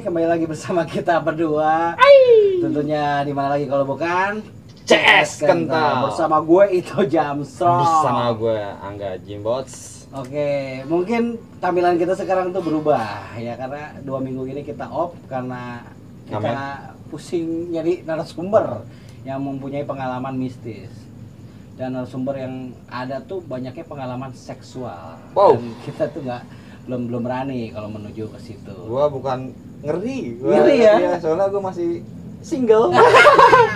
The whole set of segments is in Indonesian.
kembali lagi bersama kita berdua. Tentunya di mana lagi kalau bukan CS Kental. Bersama gue Ito Jamstrong. Bersama gue Angga Jimbots. Oke, mungkin tampilan kita sekarang tuh berubah ya karena 2 minggu ini kita off karena kita pusing nyari narasumber yang mempunyai pengalaman mistis. Dan narasumber yang ada tuh banyaknya pengalaman seksual. Wow. Dan kita tuh belum berani kalau menuju ke situ. Gua bukan ngeri. Ngeri ya? Iya, soalnya gua masih single.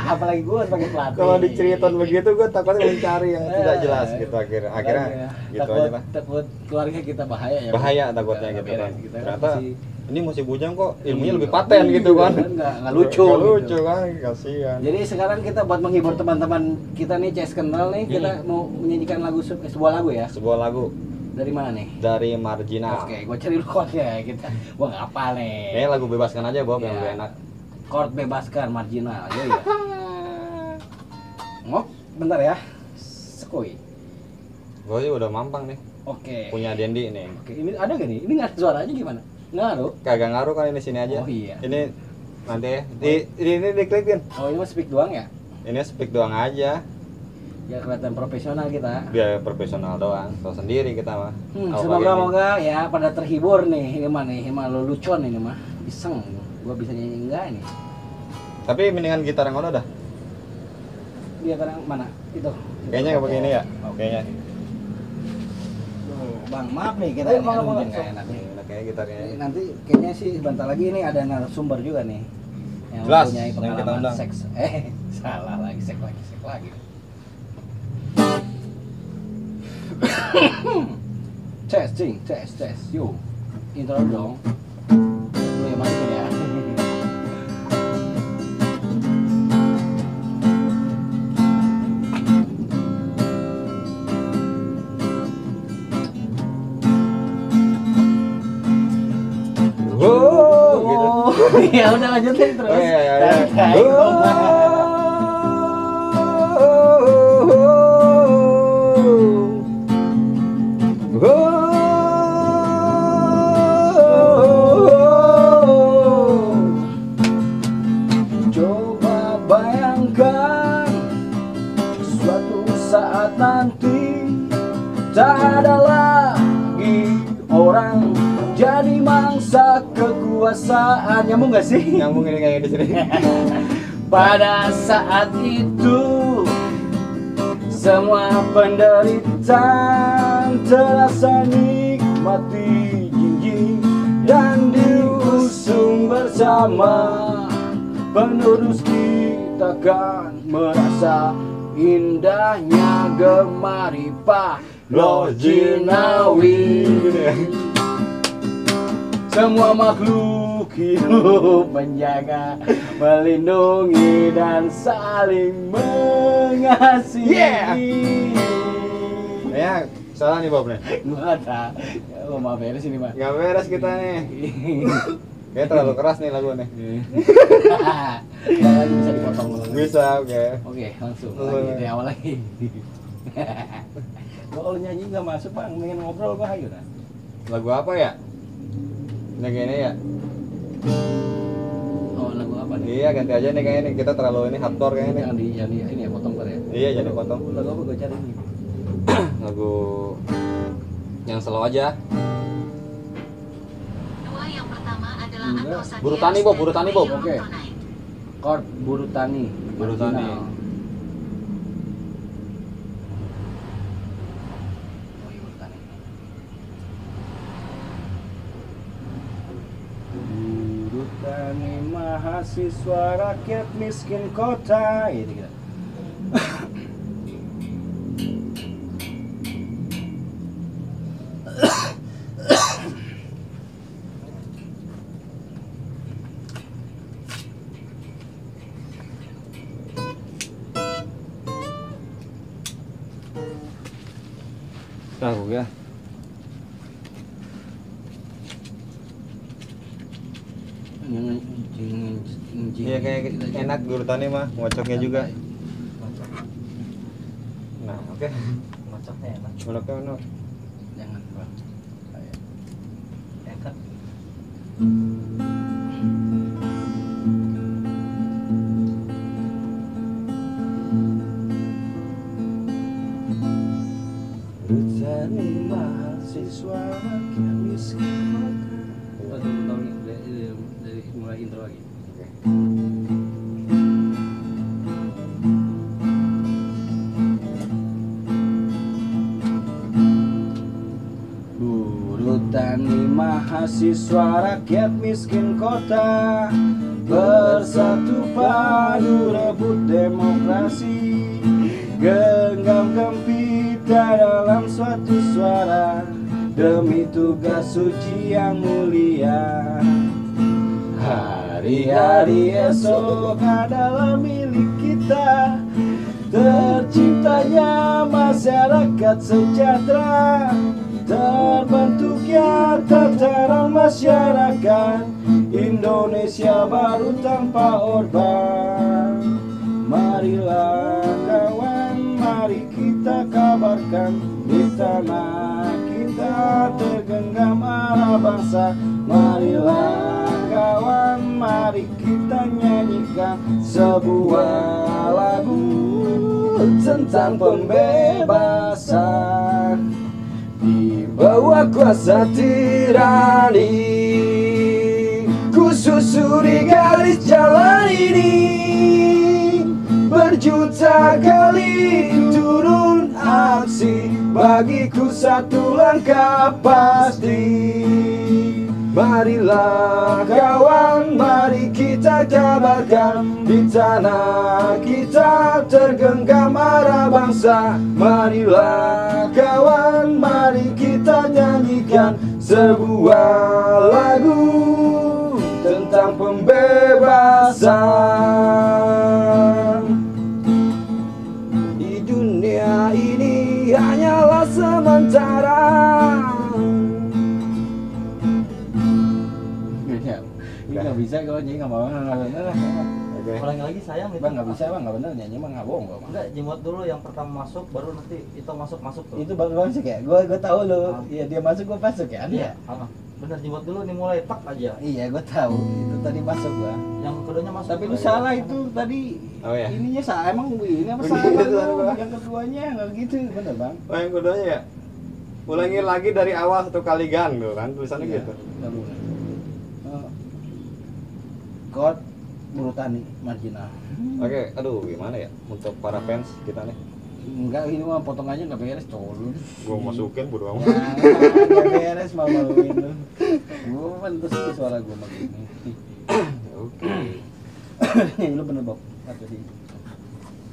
Apalagi gue sebagai pelatih. Kalau diceritain begitu gua takutnya mencari yang tidak jelas gitu akhirnya gitu takut, aja lah. Takut keluarga kita bahaya ya. Bahaya takutnya gitu kan. Kita Ternyata masih, ini masih bujang kok, ilmunya lebih paten gitu kan. Nggak lucu. Nggak lucu gitu. kan, kasihan. Jadi sekarang kita buat menghibur teman-teman kita nih CS Kental nih, kita mau menyanyikan sebuah lagu ya. Sebuah lagu Dari mana nih? dari Marginal. Oke, gue cari dulu chordnya kita. Gua nggak hafal nih. Kayaknya lagu bebaskan aja Bob yang Iya. lebih enak. Chord bebaskan Marginal. Ya ya. Ngok, bentar ya. Sekoi. Gua sih udah mampang nih. Oke. Punya Dendi nih. Oke, ini ada gak nih? Ini nggak ada suaranya gimana? Nggak ada. Kagak ngaruh kan ini sini aja. Oh iya. Ini nanti ya. Ini diklikin. Oh ini mah speak doang ya? Ini speak doang aja. Ya kelihatan profesional kita. Biar profesional doang. Tahu sendiri kita mah. Kalau pakai ini. Semoga ya pada terhibur nih. Ini mah lelucon ini mah. Iseng. Gua bisa nyanyi enggak nih? Tapi mendingan gitar yang mana dah? Dia kadang mana? Itu. Kayaknya nggak pakai ini ya. Kayaknya. Duh, Bang, maaf nih kita Ayo, nih, maaf, aduh, maaf. nggak enak nih. Enak kayaknya gitarnya. Nanti kayaknya sih sebentar lagi ini ada narasumber juga nih. Yang Jelas, mempunyai yang kita pengalaman undang. seks. Salah lagi, seks lagi. Tes, yuk intro dong. Lu yang masukin ya. Oh, gitu. Ya udah lanjutin terus. Oh, iya. Santai, Coba bayangkan suatu saat nanti tak ada lagi orang jadi mangsa kekuasaan. Nyambung gak sih? Nyambung ini kayak di sini. Pada saat itu semua penderitaan terasa nikmati jinjing dan diusung bersama. Penerus kita kan merasa indahnya gemari Pak Lojinawi. Semua makhluk hidup menjaga, melindungi dan saling mengasihi. Ya, salah nih Bob nih. Gua ada. Oh, maaf beres ini, Pak. Nggak beres kita nih. Kayaknya terlalu keras nih lagu nih. Lagi bisa dipotong dulu. Bisa, oke. Oke, langsung lagi dari awal lagi. Gua kalau nyanyi nggak masuk, Bang. Pengen ngobrol gua ayo dah. Lagu apa ya? Ini gini ya. Oh, lagu apa nih? Iya, ganti aja nih kayaknya nih. Kita terlalu ini hardcore kayaknya nih. Jangan di ini ya potong ntar ya. Iya, jadi potong. Lagu apa gua cari nih? Lagu yang slow aja. Dua yang pertama adalah Enggak. Antosadia Buru Tani, Bob, Buru Tani, Bob. Oke. Chord Buru Tani. Buru Tani. Marginal. Oh, iya, Buru Tani. Buru Tani mahasiswa rakyat miskin kota. Gitu gitu. Tahu ya. Iya kayak enak Guru Tani mah, ngocoknya juga. Nah, oke. Ngocoknya enak. Ngocoknya enak. Jangan, Bang. Kayak enak. mahasiswa rakyat miskin kota, bersatu padu rebut demokrasi, genggam gempita dalam suatu suara, demi tugas suci yang mulia. Hari-hari esok adalah milik kita, terciptanya masyarakat sejahtera, terbentuknya tatanan masyarakat Indonesia baru tanpa Orba. Marilah kawan, mari kita kabarkan, di tanah kita tergenggam arah bangsa. Marilah kawan, mari kita nyanyikan sebuah lagu tentang pembebasan. Di bawah kuasa tirani, ku susuri garis jalan ini, berjuta kali turun aksi, bagiku satu langkah pasti. Marilah kawan, mari kita kabarkan, di tanah kita tergenggam arah bangsa. Marilah kawan, mari kita nyanyikan sebuah lagu tentang pembebasan. Di dunia ini hanyalah sementara. Nggak bisa kalau nyanyi nggak mau, nggak bener lah. Ulangi lagi sayang itu. Bang nggak bisa, bang nggak bener nyanyi mah nggak bohong kok. Enggak, jimat dulu yang pertama masuk, baru nanti itu masuk tuh. Itu baru masuk ya? Gue tahu lo. Iya dia masuk, gue masuk ya. Iya. Bener, jimat dulu nih mulai tak aja. Iya gue tahu. Itu tadi masuk gua. Yang keduanya masuk. Tapi lu salah itu tadi. Oh ya. Ininya salah, emang ini apa Begitu, salah? Bang. Yang keduanya nggak gitu, bener bang. Oh yang keduanya ya? Ulangi lagi dari awal satu kali gang tuh kan tulisannya Iya, gitu. ntar dulu. God Brutani marginal. Oke, aduh gimana ya untuk para fans kita nih? Enggak, ini mah potongannya nggak beres, tolong. Gua masukin bodo amat. Nggak beres, mau maluin lu. Gua pantas sih suara gua begini. Oke. Lu bener Bob. Atau sih?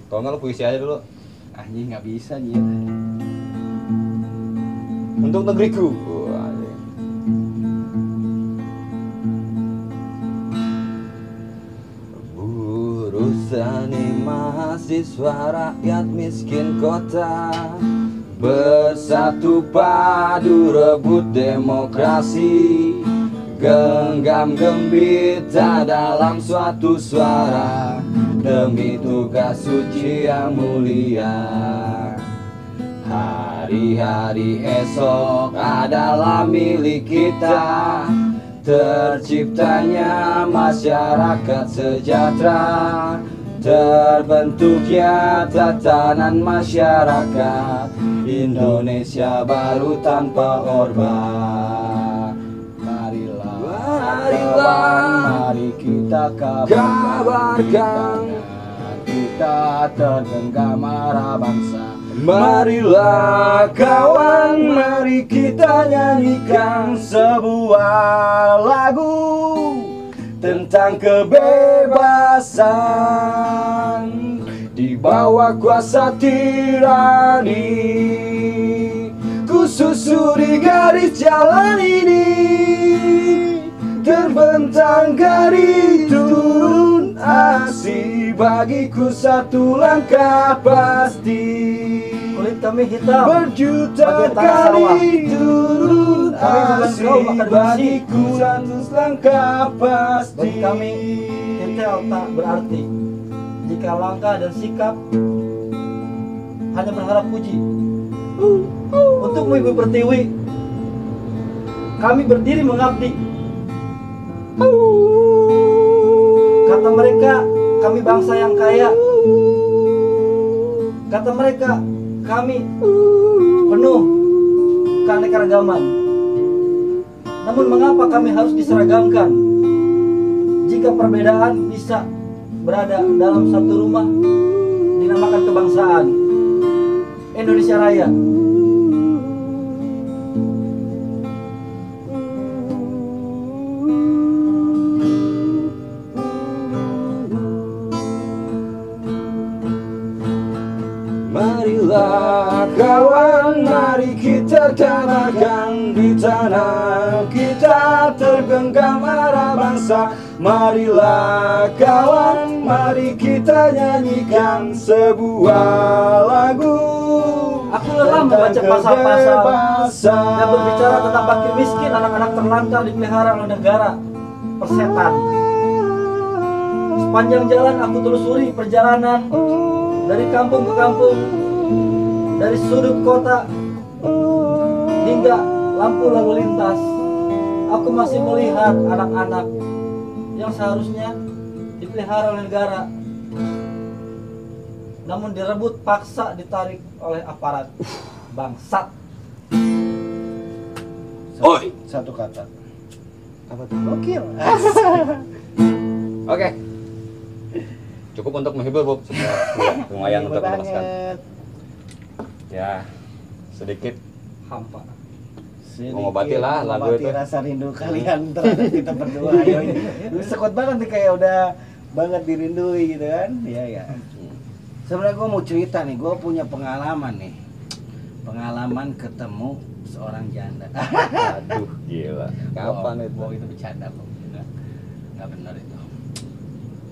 Kalau nggak lu puisi aja dulu. Anjing nggak bisa anjir. Untuk negeriku. Wah, anjing. Tani mahasiswa rakyat miskin kota, bersatu padu rebut demokrasi, genggam gembita dalam suatu suara, demi tugas suci yang mulia. Hari-hari esok adalah milik kita, terciptanya masyarakat sejahtera, terbentuknya tatanan masyarakat Indonesia baru tanpa Orba. Marilah, mari kita kabarkan, kita tergenggam arah bangsa. Marilah kawan, mari kita nyanyikan sebuah lagu tentang kebebasan. Di bawah kuasa tirani, ku susuri garis jalan ini, terbentang garis turun aksi, bagiku satu langkah pasti. Kulit kami hitam, berjuta kali turun aksi, bagiku satu langkah pasti. Bagi kami intel tak berarti jika langkah dan sikap hanya berharap puji. Untukmu Ibu Pertiwi, kami berdiri mengabdi. Kata mereka, kami bangsa yang kaya. Kata mereka, kami penuh keanekaragaman. Namun mengapa kami harus diseragamkan jika perbedaan bisa berada dalam satu rumah dinamakan kebangsaan Indonesia Raya? Marilah kawan, mari kita damaikan di tanah kita, tergenggam arah bangsa. Marilah kawan, mari kita nyanyikan sebuah lagu. Aku lelah membaca pasal-pasal yang berbicara tentang fakir miskin, anak-anak terlantar dipelihara oleh negara persetan. Sepanjang jalan aku telusuri perjalanan dari kampung ke kampung, dari sudut kota hingga lampu lalu lintas. Aku masih melihat anak-anak yang seharusnya dipelihara oleh negara, namun direbut paksa, ditarik oleh aparat. Bangsat. Satu kata. Apa tuh? Gokil. Oke. Cukup untuk menghibur, Bob. Lumayan untuk memuaskan. Ya, sedikit Hampa. mengobati lah lagu mengobati itu. rasa rindu kalian terhadap kita berdua. Ayo, ini sekut banget nih, kayak udah banget dirindui gitu kan. Iya ya. Sebenarnya gue mau cerita nih, gue punya pengalaman nih. Pengalaman ketemu seorang janda. Aduh, gila. Kapan itu? Wow, itu bercanda kok. Nggak benar itu.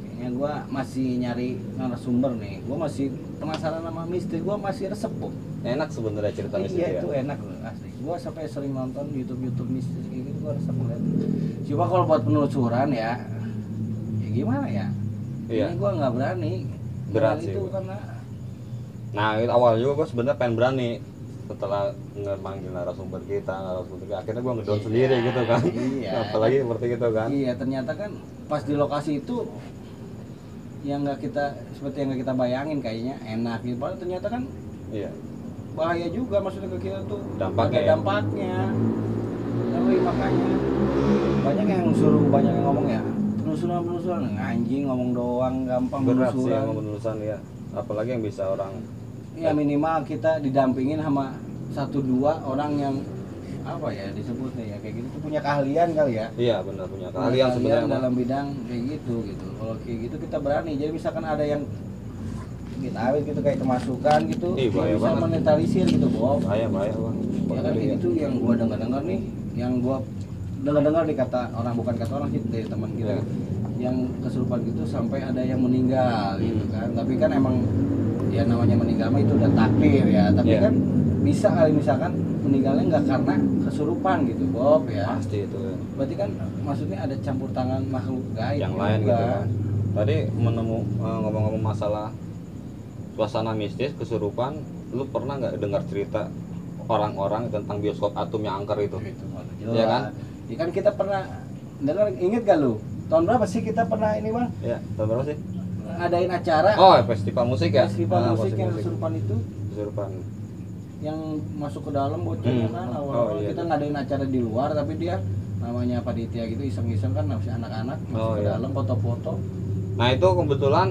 Kayaknya gue masih nyari narasumber nih. Gue masih penasaran sama misteri. Gue masih resep kok. Enak sebenarnya cerita misteri Iya ya. itu enak loh asli. Gue sampai sering nonton YouTube misteri kayak gitu. Gue resep ngeliat. Coba kalau buat penelusuran ya gimana ya? Iya. Ini gue nggak berani. Berat Karena sih, itu Bu. karena Nah, itu awal juga gue sebenarnya pengen berani. Setelah manggil narasumber kita, akhirnya gue ngedown Iya, sendiri gitu kan. iya. Apalagi seperti itu kan. iya ternyata kan pas di lokasi itu yang nggak kita seperti yang nggak kita bayangin kayaknya enak gitu. Padahal ternyata kan Iya. bahaya juga maksudnya ke kita tuh. Dampaknya Ada ya? dampaknya. Tapi makanya banyak yang suruh, banyak yang ngomong ya penelusuran anjing, ngomong doang gampang Berat sih penelusuran. emang penelusuran ya. Apalagi yang bisa orang Ya minimal kita didampingin sama 1-2 orang yang apa ya disebutnya ya kayak gitu tuh punya keahlian kali ya. iya benar punya Punya keahlian sebenarnya. Bang. dalam bidang kayak gitu. Kalau kayak gitu kita berani. Jadi misalkan ada yang kita awet gitu kayak kemasukan gitu, Ih, dia bahaya bisa banget. menetralisir gitu, Bob. Bahaya Bang. Ya kan kayak gitu yang gua dengar nih, yang gua dengar nih kata orang, bukan kata orang sih, dari teman kita. Iya. Yang kesurupan gitu sampai ada yang meninggal gitu kan. Tapi kan emang ya namanya meninggal mah itu udah takdir ya. Tapi Iya. kan bisa kali misalkan meninggalnya nggak karena kesurupan gitu, Bob ya. Pasti itu ya. Berarti kan maksudnya ada campur tangan makhluk gaib Yang lain juga. gitu kan. Tadi ngomong-ngomong masalah suasana mistis, kesurupan, lu pernah nggak dengar cerita orang-orang tentang bioskop atom yang angker itu? Gitu, Iya iya kan? kan? Ya kan kita pernah dengar, inget gak lu? Tahun berapa sih kita pernah ini bang? Ya, tahun berapa sih? Ngadain acara Oh, festival musik ya? festival Ah, musik yang musik. kesurupan itu, Kesurupan. yang masuk ke dalam bocahnya kan awal Oh, iya. kita ngadain acara di luar, tapi dia namanya panitia gitu iseng-iseng kan masih anak-anak masuk Oh, ke iya. dalam foto-foto. Nah, itu kebetulan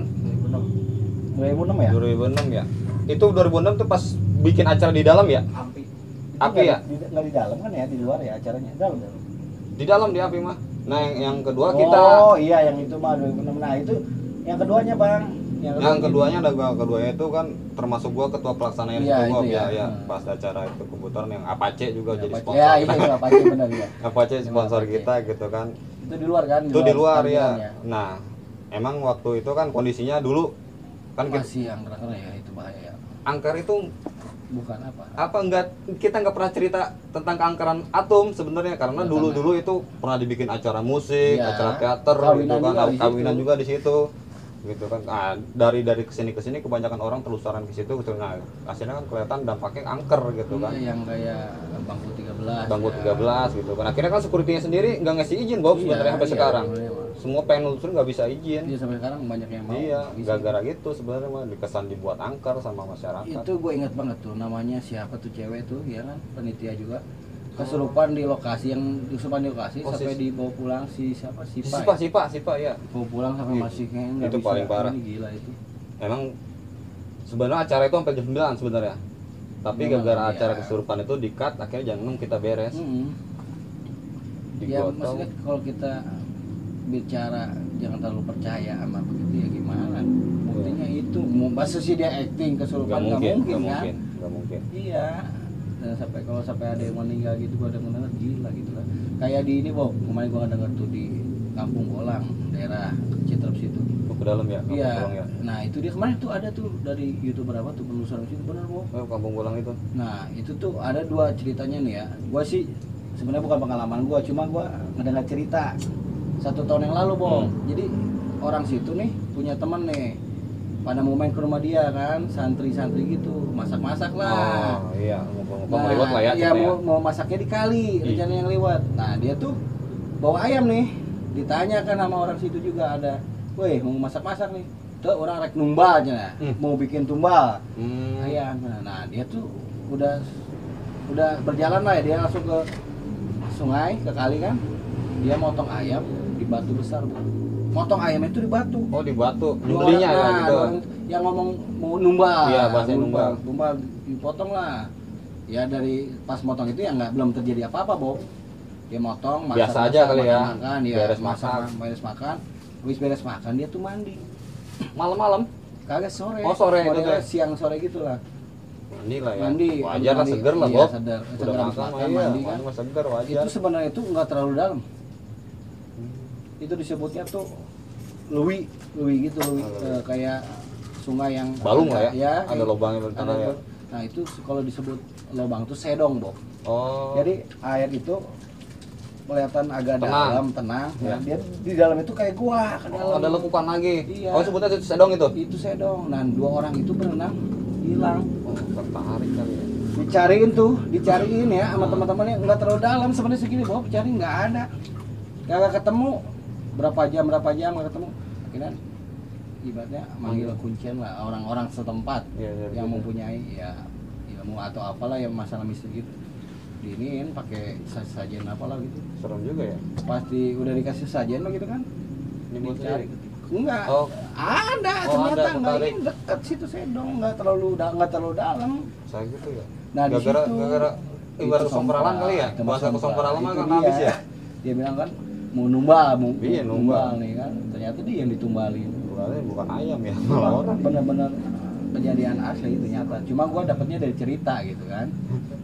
2006 ya? 2006 ya. Itu 2006 tuh pas bikin acara di dalam ya? Api. Api ya? Nggak di dalam kan ya, di luar ya acaranya. Dalam. Di dalam di api mah. Nah, yang kedua kita Oh iya yang itu mah 2006. Nah itu yang keduanya bang. yang keduanya ada gua keduanya itu kan termasuk gua ketua pelaksana yang Iya, gua itu ya, ya. ya pas acara itu kebetulan yang Apache juga jadi Ya, sponsor ya kita. itu apa aja benar ya. Apache sponsor Apache. kita gitu kan. Itu di luar kan? Itu di luar ya. tampilannya. Nah, emang waktu itu kan kondisinya dulu kan Masih yang keren ya itu bahaya ya. angker itu Bukan apa? enggak, kita nggak pernah cerita tentang keangkeran atom sebenarnya karena Ya, dulu itu pernah dibikin acara musik, Iya. acara teater gitu Kawinan kan, juga di situ. kawinan juga di situ gitu kan. Nah, dari kesini kebanyakan orang telusuran ke situ gitu. Nah, hasilnya kan kelihatan dampaknya angker gitu kan. Iya, yang kayak bangku 13. Bangku ya. 13 gitu kan. Akhirnya kan security-nya sendiri nggak ngasih izin Bob Iya, sebenarnya sampai iya, sekarang. iya, Mas. Semua pengen nelusur nggak bisa izin. Iya sampai sekarang banyak yang mau. Iya, Bisa. gara-gara gitu sebenarnya mah dikesan dibuat angker sama masyarakat. Itu gue inget banget tuh namanya siapa tuh cewek tuh ya kan panitia juga kesurupan di lokasi yang kesurupan di lokasi Oh, sampai si- dibawa pulang si siapa Sipa Sipa ya. bawa pulang sampai Iya. masih kayaknya nggak Itu bisa. paling parah. Ini gila itu. Emang sebenarnya acara itu sampai jam 9 sebenarnya. Tapi Memang, gara-gara iya. acara kesurupan itu di-cut, akhirnya jam 6 kita beres. Mm-mm. Ya Digotong. maksudnya kalau kita bicara jangan terlalu percaya sama begitu ya gimana? Buktinya itu mau masa sih dia acting kesurupan nggak mungkin, nggak kan? mungkin, nggak mungkin. Iya. Dan kalau sampai ada yang meninggal gitu gua denger gila gitu kan. Kayak di ini Bob, kemarin gua denger tuh di Kampung Bolang, daerah Citerep situ. Oh, ke dalam ya, Kampung Iya. Bolang ya. Nah, itu dia kemarin tuh ada tuh dari YouTuber apa tuh penelusuran situ benar Bob. Oh, Kampung Bolang itu. Nah, itu tuh ada dua ceritanya nih ya. Gua sih sebenarnya bukan pengalaman gua, cuma gua ngedengar cerita 1 tahun yang lalu, Bang. Jadi orang situ nih punya temen nih. Pada mau main ke rumah dia kan, santri-santri gitu, masak-masak lah. Oh iya, mau lewat lah ya. Iya, gitu ya. mau masaknya di kali, rencana yang lewat. Nah, dia tuh bawa ayam nih. Ditanya kan sama orang situ juga ada, "Weh, mau masak-masak nih." Tuh orang rek numbal aja, mau bikin tumbal ayam. Nah, dia tuh udah berjalan lah ya, dia langsung ke sungai, ke kali kan. Dia motong ayam di batu besar, Bang. Motong ayam itu di batu. Oh, di batu. Dua Belinya orang, ya gitu. dua orang yang ngomong mau numbal. Iya, bahasa numbal. Numbal dipotong lah. Ya dari pas motong itu ya belum terjadi apa-apa, Bob. Dia motong, Biasa aja kali ya. makan, ya, Beres makan. beres makan. Habis beres makan dia tuh mandi. Malam-malam. Kagak sore. Oh, sore itu Modelnya tuh. siang sore gitu lah. Mandi lah ya. Mandi. Wajar lah, Mandi. seger lah, Iya, Bob. seger. Udah Seger habis makan, makan, iya. mandi kan. Mandi seger wajar. Itu sebenarnya itu nggak terlalu dalam. Itu disebutnya tuh luwi gitu, luwi. Kayak sungai yang Balung lah ya. Ya, Ada lubangnya di tengah ya. Nah, itu kalau disebut lubang tuh sedong, Bob. Oh. Jadi air itu kelihatan agak Tenang. dalam, tenang. Ya. Nah, dia di dalam itu kayak gua ke dalam. Oh, ada lekukan lagi. Iya. Oh, sebutnya itu sedong itu. Itu sedong. Nah, 2 orang itu berenang hilang. Oh, tertarik kali ya. Dicariin ya sama teman-temannya, nggak terlalu dalam sebenarnya segini, Bob. Cari nggak ada. Kagak ketemu. Berapa jam nggak ketemu. Akhirnya ibaratnya manggil kuncian lah orang-orang setempat Iya, iya, yang iya. mempunyai ya ilmu atau apalah yang masalah misteri gitu. Diinin pakai sajian apalah gitu. Serem juga ya. Pasti udah dikasih sajian lo gitu kan. Ini buat Dicari. sendiri. Enggak. Oh. Ada Oh, ternyata ada, enggak ketarik. ini dekat situ sedong, enggak terlalu dalam. Saya gitu ya. Nah, di gara-gara situ ibarat kesomperalan kali ya. Itu Bahasa kesomperalan mah itu kan dia. habis ya. Dia bilang kan mau numbal, Iya, numbal. nih kan. Ternyata dia yang ditumbalin. Berarti bukan ayam ya, malah orang. Benar-benar kejadian asli itu nyata. Cuma gua dapatnya dari cerita gitu kan.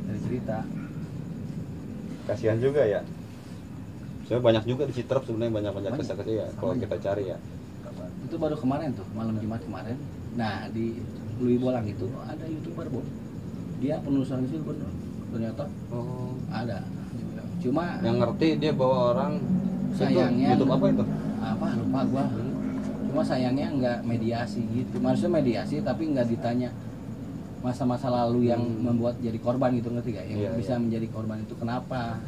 Dari cerita. Kasihan juga ya. Sebenarnya banyak juga di Citerep sebenarnya banyak Banyak. kisah-kisah ya kalau Banyak. kita cari ya. Itu baru kemarin tuh, malam Jumat kemarin. Nah, di Lui Bolang itu ada YouTuber, Bob. Dia penelusuran itu bener. Ternyata Oh. ada. Cuma Yang ngerti dia bawa orang Sayangnya- YouTube apa itu? apa lupa gua. Cuma sayangnya nggak mediasi gitu. Maksudnya mediasi tapi nggak ditanya masa-masa lalu yang membuat jadi korban gitu, ngerti gak? Yang Iya, bisa iya. menjadi korban itu kenapa?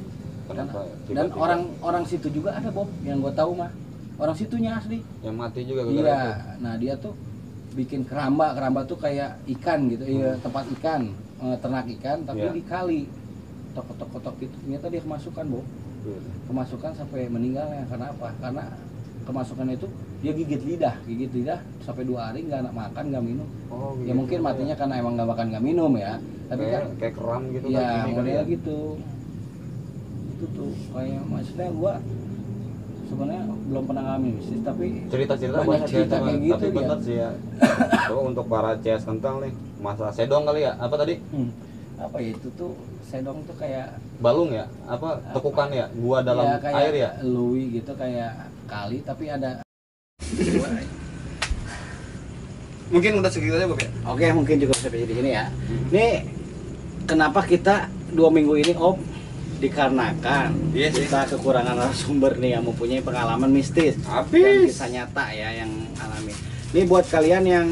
Kenapa? Dan Tiba-tiba. orang situ juga ada, Bob, yang gua tahu mah. Orang situnya asli. Yang mati juga gara-gara Iya. itu. Nah, dia tuh bikin keramba tuh kayak ikan gitu. Iya, tempat ikan, ternak ikan tapi Iya. di kali. Tok-tok gitu. Ternyata dia kemasukan, Bob. Kemasukan sampai meninggalnya. Karena apa? Karena kemasukan itu dia gigit lidah sampai 2 hari nggak makan, nggak minum. Oh, Ya mungkin matinya karena emang nggak makan nggak minum ya. Tapi kan kayak keram gitu ya kan ini kali modelnya ya. gitu. Itu tuh kayak maksudnya gua sebenarnya belum pernah ngalamin mistis, tapi Cerita-cerita banyak banyak cerita ya, kayak tapi gitu bener ya. sih ya. Coba untuk para CS kental nih, masa sedong kali ya? Apa tadi? Apa ya itu tuh sedong tuh kayak Balung ya? Apa tekukan ya? Gua dalam ya, kayak air ya? lui gitu, kayak kali tapi ada. Mungkin udah segitu aja, Bob ya. Oke, mungkin juga bisa di sini ya. Ini kenapa kita 2 minggu ini dikarenakan Iya sih. kita kekurangan narasumber nih yang mempunyai pengalaman mistis dan Habis. kisah nyata ya yang alami. Ini buat kalian yang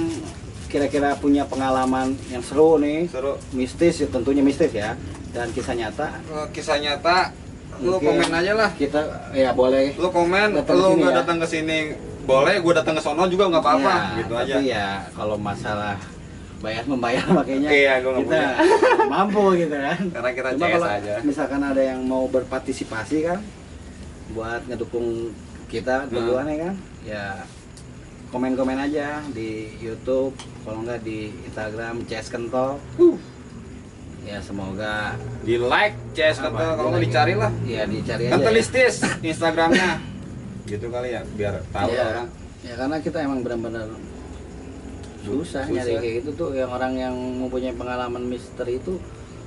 kira-kira punya pengalaman yang seru nih, Seru. mistis ya, tentunya mistis ya, dan kisah nyata. Kisah nyata, lu Mungkin komen aja lah. Kita ya boleh. Lu komen, Datang ke lu sini nggak ya. datang ke sini boleh, gua datang ke sono juga nggak apa-apa, Ya, gitu aja. tapi ya kalau masalah membayar makanya Iya, gua nggak kita mampu gitu kan. Karena kita Cuma CS kalau aja. misalkan ada yang mau berpartisipasi kan buat ngedukung kita berdua nih kan, ya komen-komen aja di YouTube, kalau enggak di Instagram CS Kentol. Ya semoga Di like, CS apa, kental, kalau nggak di-like dicari lah. ya dicari aja. Ya. Kentelistis Instagramnya. Gitu kali ya, biar tahu Ya, lah orang. ya karena kita emang benar-benar susah nyari kayak gitu tuh, yang orang yang mempunyai pengalaman misteri itu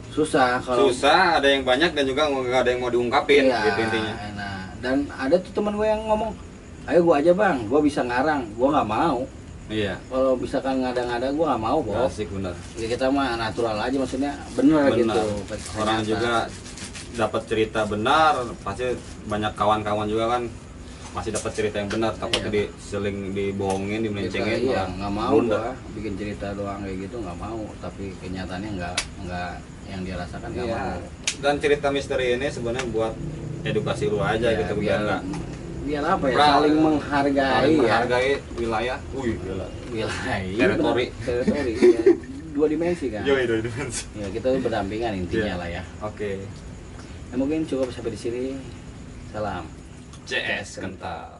susah. Kalau susah, ada yang banyak dan juga nggak ada yang mau diungkapin iya, gitu intinya. nah, dan ada tuh teman gue yang ngomong, ayo gue aja bang, gue bisa ngarang. Gue nggak mau. Iya, Kalau misalkan ngada-ngada gue nggak mau, nggak Bob. asik bener. Ya kita mah natural aja, maksudnya bener gitu. Orang Ternyata. juga dapat cerita benar, pasti banyak kawan-kawan juga kan masih dapat cerita yang benar, takutnya Iya. diseling, dibohongin, kita dimelencengin. iya malah nggak mau blunder. gua bikin cerita doang kayak gitu, nggak mau. Tapi kenyataannya nggak yang dia rasakan nggak Iya. mau. Dan cerita misteri ini sebenarnya buat edukasi lu aja Ya, gitu, biar nggak biar apa ya, Pra- saling menghargai saling ya. menghargai wilayah. Gila. Wilayah Teritori. teritori ya. Dua dimensi kan. Yoi, dimensi. Ya kita tuh berdampingan intinya Iya. lah ya. Oke. Ya mungkin cukup sampai di sini. Salam. CS Kental.